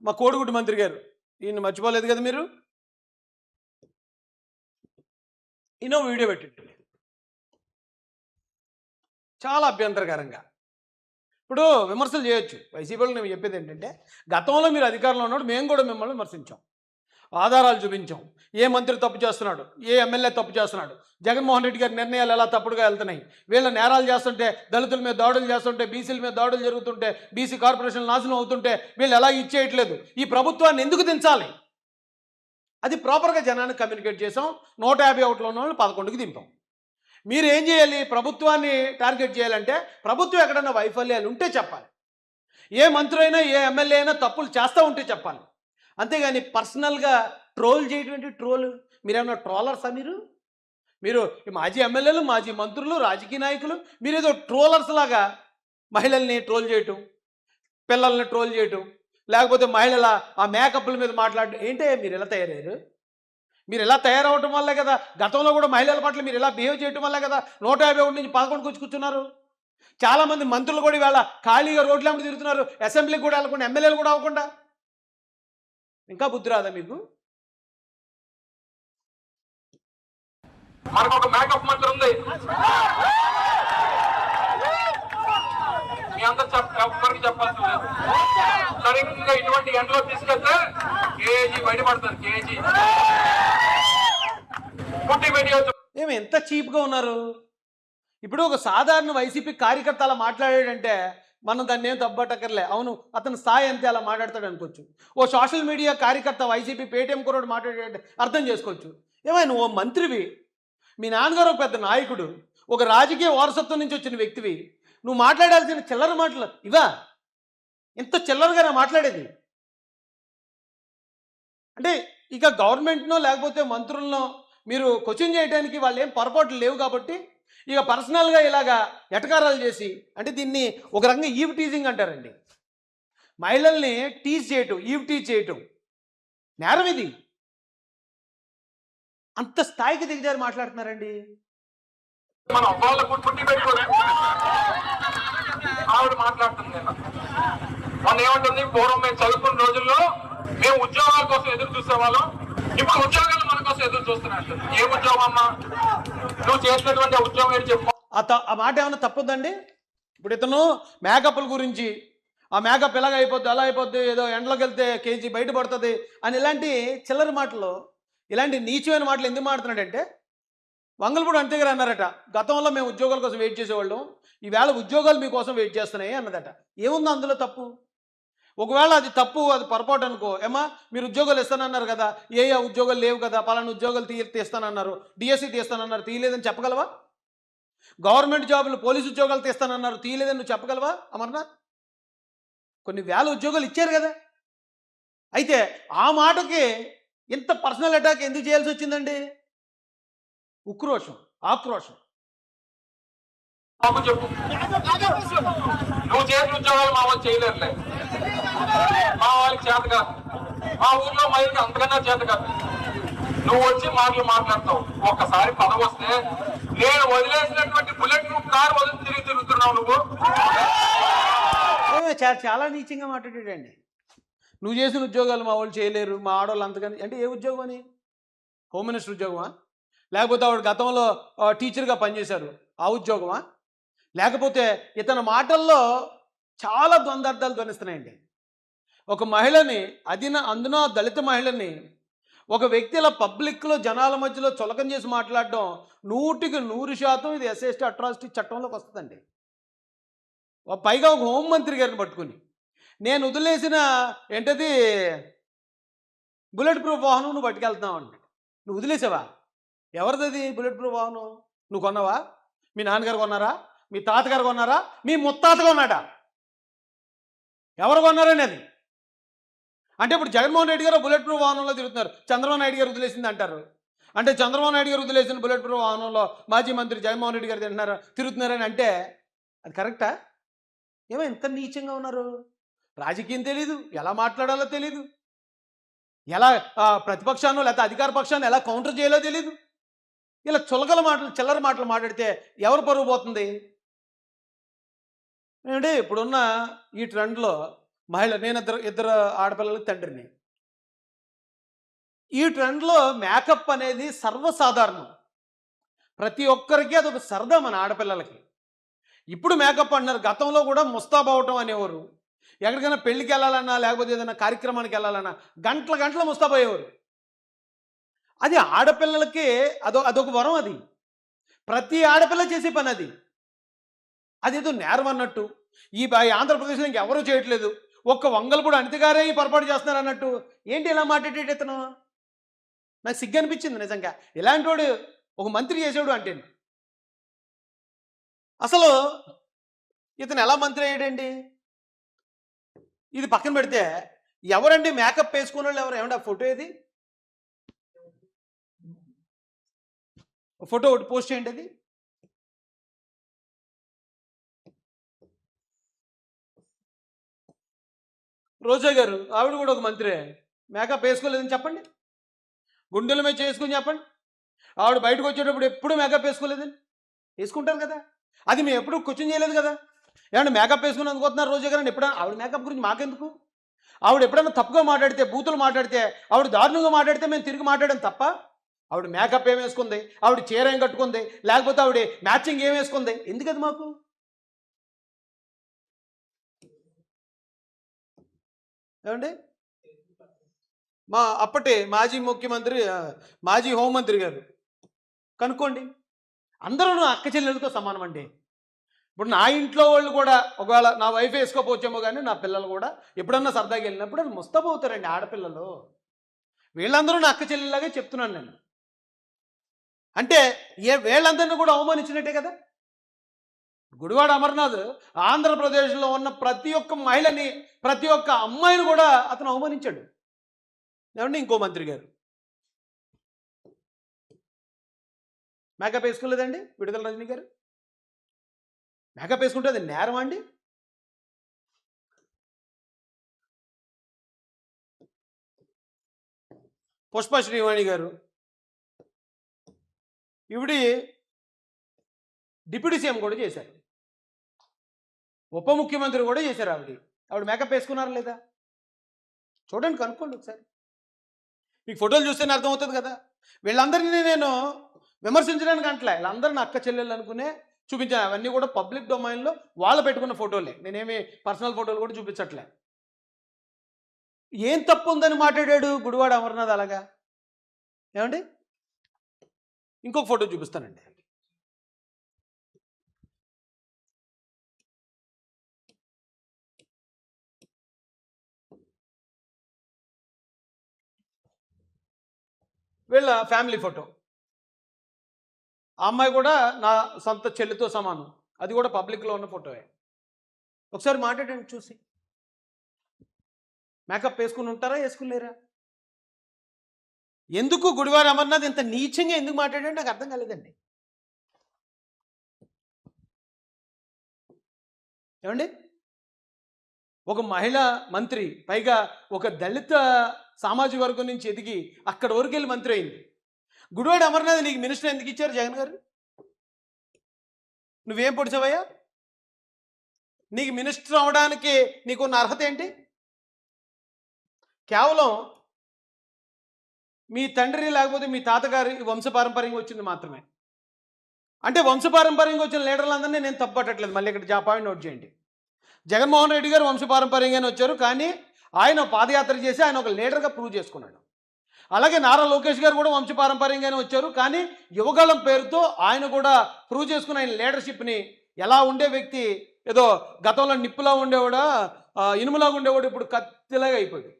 మా కోడిగుడ్డు మంత్రి గారు, ఈయన మర్చిపోలేదు కదా మీరు. ఈయన వీడియో పెట్టిండు చాలా అభ్యంతరకరంగా. ఇప్పుడు విమర్శలు చేయొచ్చు వైసీపీ వాళ్ళు. నేను చెప్పేది ఏంటంటే, గతంలో మీరు అధికారంలో ఉన్నప్పుడు మేము కూడా మిమ్మల్ని విమర్శించాం, ఆధారాలు చూపించాం. ఏ మంత్రి తప్పు చేస్తున్నాడు, ఏ ఎమ్మెల్యే తప్పు చేస్తున్నాడు, జగన్మోహన్ రెడ్డి గారి నిర్ణయాలు ఎలా తప్పుడుగా వెళ్తున్నాయి, వీళ్ళ నేరాలు చేస్తుంటే, దళితుల మీద దాడులు చేస్తుంటే, బీసీల మీద దాడులు జరుగుతుంటే, బీసీ కార్పొరేషన్ నాశనం అవుతుంటే వీళ్ళు ఎలా ఇచ్చేయట్లేదు, ఈ ప్రభుత్వాన్ని ఎందుకు దించాలి, అది ప్రాపర్గా జనానికి కమ్యూనికేట్ చేసాం. 151లో ఉన్న వాళ్ళు 11కి దింపాం. మీరు ఏం చేయాలి, ప్రభుత్వాన్ని టార్గెట్ చేయాలంటే ప్రభుత్వం ఎక్కడైనా వైఫల్యాలు ఉంటే చెప్పాలి. ఏ మంత్రి అయినా ఏ ఎమ్మెల్యే అయినా తప్పులు చేస్తూ ఉంటే చెప్పాలి. అంతేగాని పర్సనల్గా ట్రోల్ చేయటువంటి ట్రోల్. మీరేమన్నా ట్రోలర్సా? మీరు మాజీ ఎమ్మెల్యేలు, మాజీ మంత్రులు, రాజకీయ నాయకులు, మీరేదో ట్రోలర్స్ లాగా మహిళల్ని ట్రోల్ చేయటం, పిల్లల్ని ట్రోల్ చేయటం, లేకపోతే మహిళల ఆ మేకప్ల మీద మాట్లాడటం. ఏంటే మీరు ఎలా తయారయ్యారు? మీరు ఇలా తయారవటం వల్లే కదా గతంలో కూడా మహిళల పట్ల మీరు ఇలా బిహేవ్ చేయటం వల్లే కదా 151 నుంచి 11కి కూర్చున్నారు. చాలామంది మంత్రులు కూడా ఇవాళ ఖాళీగా రోడ్ల మీద తిరుగుతున్నారు, అసెంబ్లీకి కూడా వెళ్ళకుండా, ఎమ్మెల్యేలు కూడా అవ్వకుండా. ఇంకా బుద్ధి రాదా మీకు? మనకు ఒక మేకప్ మంత్రి ఉంది, మీ అందరు ఎవరికి చెప్పాల్సి లేదు. సరిగ్గా ఇటువంటి ఎండలో తీసుకెళ్తే కేజీ బయటపడుతుంది, కేజీ పుట్టి వీడియో. ఏమి ఎంత చీప్గా ఉన్నారు? ఇప్పుడు ఒక సాధారణ వైసీపీ కార్యకర్త అలా మాట్లాడాడంటే మనం దాన్ని ఏం తప్పట్టక్కర్లే. అవును, అతని స్థాయి అంతే, అలా మాట్లాడతాడు అనుకోవచ్చు. ఓ సోషల్ మీడియా కార్యకర్త వైసీపీ పేటీఎం కుర్రోడు మాట్లాడే అర్థం చేసుకోవచ్చు. ఏమైనా ఓ మంత్రివి, మీ నాన్నగారు ఒక పెద్ద నాయకుడు, ఒక రాజకీయ వారసత్వం నుంచి వచ్చిన వ్యక్తివి, నువ్వు మాట్లాడాల్సిన చిల్లర మాటలు ఇవా? ఎంత చిల్లరగా మాట్లాడేది అంటే, ఇక గవర్నమెంట్నో లేకపోతే మంత్రులను మీరు క్వశ్చన్ చేయడానికి వాళ్ళు ఏం పొరపాట్లు లేవు కాబట్టి ఇక పర్సనల్గా ఇలాగా ఎటకారాలు చేసి, అంటే దీన్ని ఒక రకంగా ఈవ్ టీజింగ్ అంటారండి. మహిళల్ని టీజ్ చేయటం, ఈవ్ టీజ్ చేయటం నేరం. ఇది అంత స్థాయికి దిగజారి మాట్లాడుతున్నారండి. మనం వాళ్ళకు పుట్టి పెట్టుకోలే ఆవిడ మాట్లాడుతుంది. మనం ఏమంటుంది, పూర్వం మేము చదువుకున్న రోజుల్లో మేము ఉద్యోగాల కోసం ఎదురు చూసేవాళ్ళం, ఇప్పుడు ఉద్యోగాలు మన కోసం ఎదురు చూస్తున్నట్టు. ఏ ఉద్యోగం అమ్మా, నువ్వు చేసినటువంటి ఉద్యోగం ఏంటి చెప్పు. ఆ మాట ఏమన్నా తప్పొద్దండి? ఇప్పుడు ఇతను మేకప్ల గురించి, ఆ మేకప్ ఎలాగ అయిపోద్ది, అలా అయిపోద్ది, ఏదో ఎండలోకి వెళ్తే కేజీ బయటపడుతుంది అని ఇలాంటి చిల్లర మాటలు, ఇలాంటి నీచమైన మాటలు ఎందుకు మాడుతున్నాడంటే, వంగలపూడి అంతే గారు అన్నారట, గతంలో మేము ఉద్యోగాల కోసం వెయిట్ చేసేవాళ్ళం, ఈవేళ ఉద్యోగాలు మీకోసం వెయిట్ చేస్తున్నాయి అన్నదట. ఏముంది అందులో తప్పు? ఒకవేళ అది తప్పు, అది పొరపాటు అనుకో, ఏమా మీరు ఉద్యోగాలు ఇస్తానన్నారు కదా, ఏ ఉద్యోగాలు లేవు కదా, పలానా ఉద్యోగాలు తీస్తానన్నారు, డిఎస్సి తీస్తానన్నారు, తీయలేదని చెప్పగలవా? గవర్నమెంట్ జాబులు, పోలీసు ఉద్యోగాలు తీస్తానన్నారు, తీయలేదని నువ్వు చెప్పగలవా? అమర్నాథ్, కొన్ని వేల ఉద్యోగాలు ఇచ్చారు కదా. అయితే ఆ మాటకి ఇంత పర్సనల్ అటాక్ ఎందుకు చేయాల్సి వచ్చిందండి? ఉక్రోషం, ఆక్రోషం. చెప్పు, నువ్వు చేసిన ఉద్యోగాలు మా వాళ్ళు చేయలేరులే, మా వాళ్ళకి చేత కాదు, మా ఊర్లో మహిళకి అంతకన్నా చేత కాదు. నువ్వు వచ్చి మాట్లాడతావు. ఒక్కసారి పదవి వస్తే నేను వదిలేసినటువంటి బుల్లెట్ ప్రూఫ్ కార్ వదిలి తిరుగుతున్నావు నువ్వు. చాలా నీచంగా మాట్లాడాడండి. నువ్వు చేసిన ఉద్యోగాలు మా వాళ్ళు చేయలేరు, మా ఆడవాళ్ళు అంతకని. అంటే ఏ ఉద్యోగం అని? హోమ్ మినిస్టర్ ఉద్యోగమా? లేకపోతే ఆవిడ గతంలో టీచర్గా పనిచేశారు, ఆ ఉద్యోగమా? లేకపోతే ఇతని మాటల్లో చాలా ద్వందార్థాలు ధ్వనిస్తున్నాయండి. ఒక మహిళని, అందున దళిత మహిళని ఒక వ్యక్తి ఇలా పబ్లిక్లో జనాల మధ్యలో చులకం చేసి మాట్లాడడం 100కి 100% ఇది ఎస్సీ అట్రాసిటీ చట్టంలోకి వస్తుందండి. పైగా ఒక హోంమంత్రి గారిని పట్టుకుని, నేను వదిలేసిన ఏంటది బుల్లెట్ ప్రూఫ్ వాహనం నువ్వు పట్టుకెళ్తున్నావు అంటే, నువ్వు వదిలేసావా? ఎవరిది బుల్లెట్ ప్రూఫ్ వాహనం? నువ్వు కొన్నావా? మీ నాన్నగారు కొన్నారా? మీ తాతగారు కొన్నారా? మీ ముత్తాత కొన్నాడా? ఎవరు కొన్నారని అది అంటే, ఇప్పుడు జగన్మోహన్ రెడ్డి గారు బుల్లెట్ ప్రూఫ్ వాహనంలో తిరుగుతున్నారు, చంద్రబాబు నాయుడు గారు వదిలేసింది అంటారు. అంటే చంద్రబాబు నాయుడు గారు వదిలేసిన బుల్లెట్ ప్రూఫ్ వాహనంలో మాజీ మంత్రి జగన్మోహన్ రెడ్డి గారు తిరుగుతున్నారని అంటే అది కరెక్టా? ఏమో ఎంత నీచంగా ఉన్నారు. రాజకీయం తెలీదు, ఎలా మాట్లాడాలో తెలీదు, ఎలా ప్రతిపక్షాన్ని లేకపోతే అధికార పక్షాన్ని ఎలా కౌంటర్ చేయాలో తెలీదు. ఇలా చులకల మాటలు, చిల్లర మాటలు మాట్లాడితే ఎవరు పరువు పోతుంది? అంటే ఇప్పుడున్న ఈ ట్రెండ్లో నేను ఇద్దరు ఆడపిల్లలకి తండ్రిని. ఈ ట్రెండ్లో మేకప్ అనేది సర్వసాధారణం. ప్రతి ఒక్కరికి అదొక సరదా మన ఆడపిల్లలకి. ఇప్పుడు మేకప్ అంటున్నారు, గతంలో కూడా ముస్తాబ్ అవటం అనేవారు. ఎక్కడికైనా పెళ్ళికి వెళ్ళాలన్నా లేకపోతే ఏదైనా కార్యక్రమానికి వెళ్ళాలన్నా గంటల ముస్తాబ్ అయ్యేవారు. అది ఆడపిల్లలకి అదొక వరం. అది ప్రతి ఆడపిల్ల చేసే పని. అదేదో నేరం అన్నట్టు ఈ ఆంధ్రప్రదేశ్లో ఇంకెవరూ చేయట్లేదు, ఒక్క వంగలపూడి అనిత గారే ఈ పొరపాటు చేస్తున్నారు అన్నట్టు. ఏంటి ఇలా మాట్లాడేటి ఇతను? నాకు సిగ్గు అనిపించింది నిజంగా. ఇలాంటి వాడు ఒక మంత్రి చేసాడు అంటే. అసలు ఇతను ఎలా మంత్రి అయ్యాడండి? ఇది పక్కన పెడితే ఎవరండి మేకప్ వేసుకున్న వాళ్ళు? ఎవరు? ఏమంటే ఆ ఫోటో ఏది? ఫోటో ఒకటి పోస్ట్ చేయండి. అది రోజా గారు, ఆవిడ కూడా ఒక మంత్రి. మేకప్ వేసుకోలేదని చెప్పండి, గుండెల మీద చేసుకుని చెప్పండి. ఆవిడ బయటకు వచ్చేటప్పుడు ఎప్పుడు మేకప్ వేసుకోలేదని. వేసుకుంటారు కదా, అది మేము ఎప్పుడు క్వశ్చన్ చేయలేదు కదా. ఏమన్నా మేకప్ వేసుకుని అనుకుంటున్నారు రోజా గారు అని ఎప్పుడైనా? ఆవిడ మేకప్ గురించి మాకెందుకు? ఆవిడ ఎప్పుడైనా తప్పుగా మాట్లాడితే, బూతులు మాట్లాడితే, ఆవిడ దారుణంగా మాట్లాడితే మేము తిరిగి మాట్లాడాం తప్ప, ఆవిడ మేకప్ ఏం వేసుకుంది, ఆవిడ చీర ఏం కట్టుకుంది, లేకపోతే ఆవిడ మ్యాచింగ్ ఏం వేసుకుంది, ఎందుకది మాకు? ఏమండి, మా అప్పటి మాజీ ముఖ్యమంత్రి, మాజీ హోంమంత్రి గారు కనుక్కోండి. అందరూ అక్క చెల్లెలతో సమానం అండి. ఇప్పుడు నా ఇంట్లో వాళ్ళు కూడా ఒకవేళ నా వైఫ్ వేసుకోపోవచ్చేమో, కానీ నా పిల్లలు కూడా ఎప్పుడన్నా సరదాగా వెళ్ళినప్పుడు అది ముస్తాబవుతారండి ఆడపిల్లలు. వీళ్ళందరూ నా అక్క చెల్లెలాగే చెప్తున్నాను నేను. అంటే వీళ్ళందరినీ కూడా అవమానించినట్టే కదా. గుడివాడ అమర్నాథ్ ఆంధ్రప్రదేశ్లో ఉన్న ప్రతి ఒక్క మహిళని, ప్రతి ఒక్క అమ్మాయిని కూడా అతను అవమానించాడు. ఏమండి, ఇంకో మంత్రి గారు మేకప్ వేసుకోలేదండి. విడుదల రజనీ గారు మేకప్ వేసుకుంటే అది నేరమా అండి? పుష్ప శ్రీవాణి గారు, ఇవిడి డిప్యూటీ సీఎం కూడా చేశారు, ఉప ముఖ్యమంత్రి కూడా చేశారు. ఆవిడ మేకప్ వేసుకున్నారా లేదా చూడండి, కనుక్కోండి ఒకసారి. మీకు ఫోటోలు చూస్తేనే అర్థమవుతుంది కదా. వీళ్ళందరినీ నేను విమర్శించడానికి అంటలే, వీళ్ళందరినీ అక్క చెల్లెళ్ళు అనుకునే చూపించాను. అవన్నీ కూడా పబ్లిక్ డొమైన్లో వాళ్ళు పెట్టుకున్న ఫోటోలే, నేనేమి పర్సనల్ ఫోటోలు కూడా చూపించట్లే. ఏం తప్పు ఉందని మాట్లాడాడు గుడివాడ అమర్నాథ్ అలాగా? ఏమండి, ఇంకొక ఫోటో చూపిస్తానండి. వీళ్ళ ఫ్యామిలీ ఫోటో. ఆ అమ్మాయి కూడా నా సొంత చెల్లితో సమానం, అది కూడా పబ్లిక్లో ఉన్న ఫోటోయే. ఒకసారి మాట్లాడండి చూసి. మేకప్ వేసుకుని ఉంటారా, వేసుకులేరా? ఎందుకు గుడివాడ అమర్నాథ్ ఇంత నీచంగా ఎందుకు మాట్లాడాడు నాకు అర్థం కాలేదండి. ఏమండి, ఒక మహిళా మంత్రి, పైగా ఒక దళిత సామాజిక వర్గం నుంచి ఎదిగి అక్కడ వరకు వెళ్ళి మంత్రి అయింది. గుడివాడ అమర్నాథ్ నీకు మినిస్టర్ ఎందుకు ఇచ్చారు జగన్ గారు? నువ్వేం పొడిచావయ్యా? నీకు మినిస్టర్ అవడానికి నీకున్న అర్హత ఏంటి? కేవలం మీ తండ్రి లేకపోతే మీ తాతగారి వంశపారంపర్యంగా వచ్చింది మాత్రమే. అంటే వంశపారంపర్యంగా వచ్చిన లీడర్లందరినీ నేను తప్పట్టట్లేదు. మళ్ళీ ఇక్కడ పాయింట్ నోట్ చేయండి. జగన్మోహన్ రెడ్డి గారు వంశపారంపర్యంగానే వచ్చారు, కానీ ఆయన పాదయాత్ర చేసి ఆయన ఒక లీడర్గా ప్రూవ్ చేసుకున్నాడు. అలాగే నారా లోకేష్ గారు కూడా వంశపారంపర్యంగానే వచ్చారు, కానీ యువగళం పేరుతో ఆయన కూడా ప్రూవ్ చేసుకున్న ఆయన లీడర్షిప్ని. ఎలా ఉండే వ్యక్తి, ఏదో గతంలో నిప్పులా ఉండేవాడా, ఇనుములాగా ఉండేవాడు, ఇప్పుడు కత్తిలాగా అయిపోయాడు.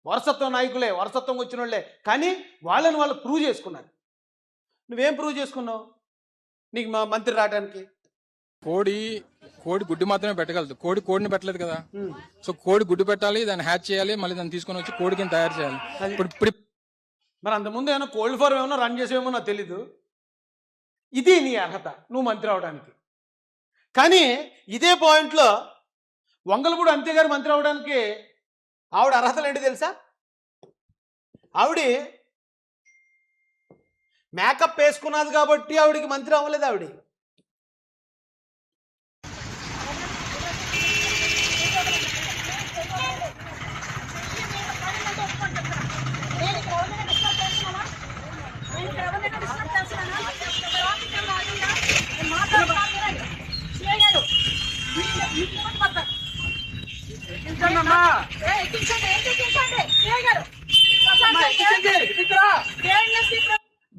వారసత్వం నాయకులే, వారసత్వం వచ్చిన వాళ్ళే, కానీ వాళ్ళని వాళ్ళు ప్రూవ్ చేసుకున్నారు. నువ్వేం ప్రూవ్ చేసుకున్నావు నీకు మా మంత్రి రావడానికి? కోడి గుడ్డు మాత్రమే పెట్టగలదు, కోడిని పెట్టలేదు కదా. సో కోడి గుడ్డు పెట్టాలి, దాన్ని హ్యాచ్ చేయాలి, మళ్ళీ దాన్ని తీసుకొని వచ్చి కోడి కింద తయారు చేయాలి. ఇప్పుడు మరి అంతకుముందు ఏమైనా కోల్డ్ ఫార్మ్ ఏమైనా రన్ చేసేమో నాకు తెలీదు. ఇది నీ అర్హత నువ్వు మంత్రి అవడానికి. కానీ ఇదే పాయింట్లో వంగలపూడి అంతే గారు మంత్రి అవడానికి ఆవిడ అర్హతలు ఏంటి తెలుసా? ఆవిడ మేకప్ వేసుకున్నది కాబట్టి ఆవిడికి మంత్రి అవ్వలేదు. ఆవిడ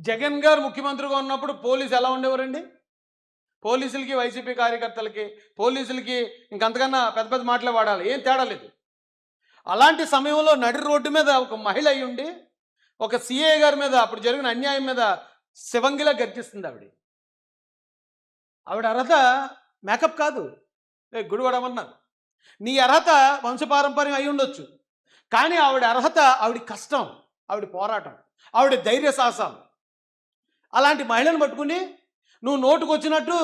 జగన్ గారు ముఖ్యమంత్రిగా ఉన్నప్పుడు పోలీసు ఎలా ఉండేవారండి? పోలీసులకి వైసీపీ కార్యకర్తలకి పోలీసులకి ఇంకంతకన్నా పెద్ద పెద్ద మాటలే వాడాలి, ఏం తేడా లేదు. అలాంటి సమయంలో నడి రోడ్డు మీద ఒక మహిళ అయ్యుండి ఒక సిఐ గారి మీద అప్పుడు జరిగిన అన్యాయం మీద శివంగిలా గర్జిస్తుంది ఆవిడ. ఆవిడ అర్హత మేకప్ కాదు. గుడివాడమన్నారు, నీ అర్హత వంశపారంపర్యం అయి ఉండొచ్చు, కానీ ఆవిడ అర్హత ఆవిడ కష్టం, ఆవిడ పోరాటం, ఆవిడ ధైర్య సాహసాలు. అలాంటి మహిళను పట్టుకుని నువ్వు నోటుకు వచ్చినట్టు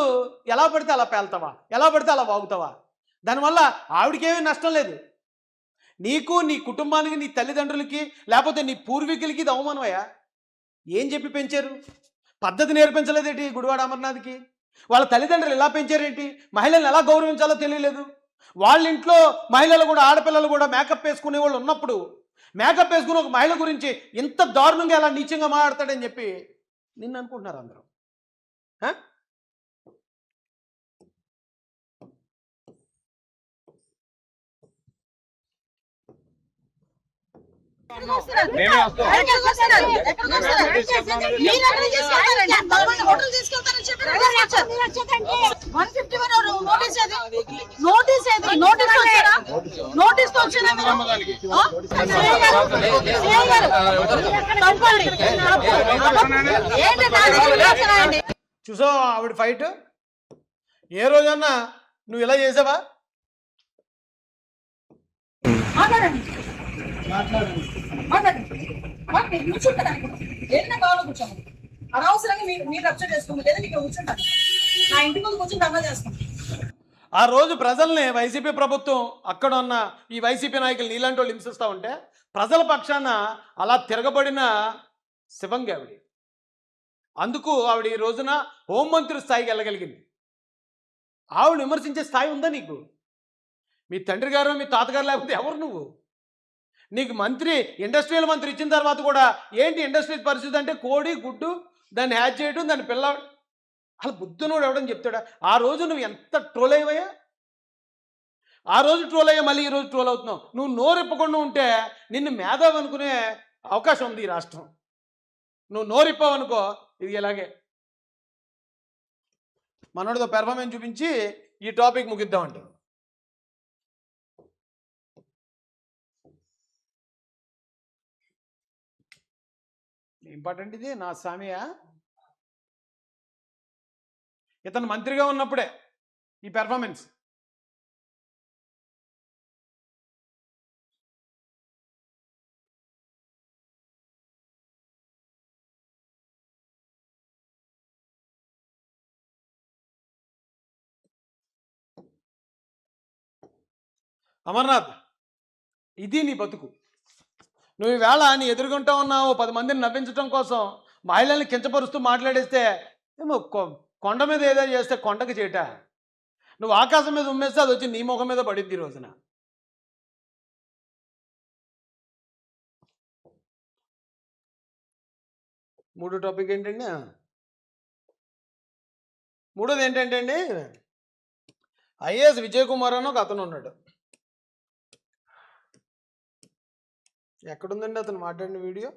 ఎలా పడితే అలా పేల్తావా, ఎలా పడితే అలా వాగుతావా? దానివల్ల ఆవిడకేమీ నష్టం లేదు. నీకు, నీ కుటుంబానికి, నీ తల్లిదండ్రులకి, లేకపోతే నీ పూర్వీకులకి ఇది అవమానమయ్యా. ఏం చెప్పి పెంచారు? పద్ధతి నేర్పించలేదేంటి గుడివాడ అమర్నాథ్కి? వాళ్ళ తల్లిదండ్రులు ఎలా పెంచారేంటి? మహిళలను ఎలా గౌరవించాలో తెలియలేదు. వాళ్ళ ఇంట్లో మహిళలు కూడా, ఆడపిల్లలు కూడా మేకప్ వేసుకునే వాళ్ళు ఉన్నప్పుడు మేకప్ వేసుకుని ఒక మహిళ గురించి ఇంత దారుణంగా ఎలా నీచంగా మాట్లాడతాడని చెప్పి నిన్ను అనుకుంటున్నారు అందరూ. చూసావా ఆవిడ ఫైట్? ఏ రోజన్నా నువ్వు ఇలా చేసావా? అనవసరంగా మీరు రచ్చ చేసుకోండి, లేదా మీకు కూర్చుంటాను, నా ఇంటి ముందు కూర్చుని దందా చేస్తాను. ఆ రోజు ప్రజల్ని వైసీపీ ప్రభుత్వం, అక్కడ ఉన్న ఈ వైసీపీ నాయకులు నీలాంటి వాళ్ళు హింసిస్తూ ఉంటే ప్రజల పక్షాన అలా తిరగబడిన శివంగి ఆవిడ. అందుకు ఆవిడ ఈ రోజున హోంమంత్రి స్థాయికి వెళ్ళగలిగింది. ఆవిడ విమర్శించే స్థాయి ఉందా నీకు? మీ తండ్రి గారు, మీ తాతగారు లేకపోతే ఎవరు నువ్వు? నీకు మంత్రి, ఇండస్ట్రియల్ మంత్రి ఇచ్చిన తర్వాత కూడా ఏంటి ఇండస్ట్రీ పరిస్థితి అంటే కోడి గుడ్డు, దాన్ని హ్యాచ్ చేయడం, దాన్ని పిల్ల. అలా బుద్ధునోడు ఎవడని చెప్తాడా? ఆ రోజు నువ్వు ఎంత ట్రోల్ అయ్యావయ్యా? ఆ రోజు ట్రోల్ అయ్యా, మళ్ళీ ఈరోజు ట్రోల్ అవుతున్నావు. నువ్వు నోరిప్పకుండా ఉంటే నిన్ను మేధావి అనుకునే అవకాశం ఉంది ఈ రాష్ట్రం. నువ్వు నోరిప్పావనుకో ఇది ఇలాగే. మనోడితో పెర్ఫార్మెన్స్ చూపించి ఈ టాపిక్ ముగిద్దామంట. ఇంపార్టెంట్ ఇది నా సామియా. ఇతను మంత్రిగా ఉన్నప్పుడే ఈ పెర్ఫార్మెన్స్. అమర్నాథ్, ఇది నీ బతుకు. నువ్వు ఈవేళ నీ ఎదురుగుంటా ఉన్నావు 10 మందిని నవ్వించడం కోసం మహిళల్ని కించపరుస్తూ మాట్లాడేస్తే ఏమో కొండ మీద ఏదో చేస్తే కొండకి చేయట. నువ్వు ఆకాశం మీద ఉమ్మేస్తే అది వచ్చి నీ ముఖం మీద పడింది ఈ రోజున. మూడో టాపిక్ ఏంటండి? మూడోది ఏంటంటే అండి, ఐఏఎస్ విజయ్ కుమార్ అని ఒక అతను ఉన్నాడు. ఎక్కడుందండి అతను మాట్లాడిన వీడియో?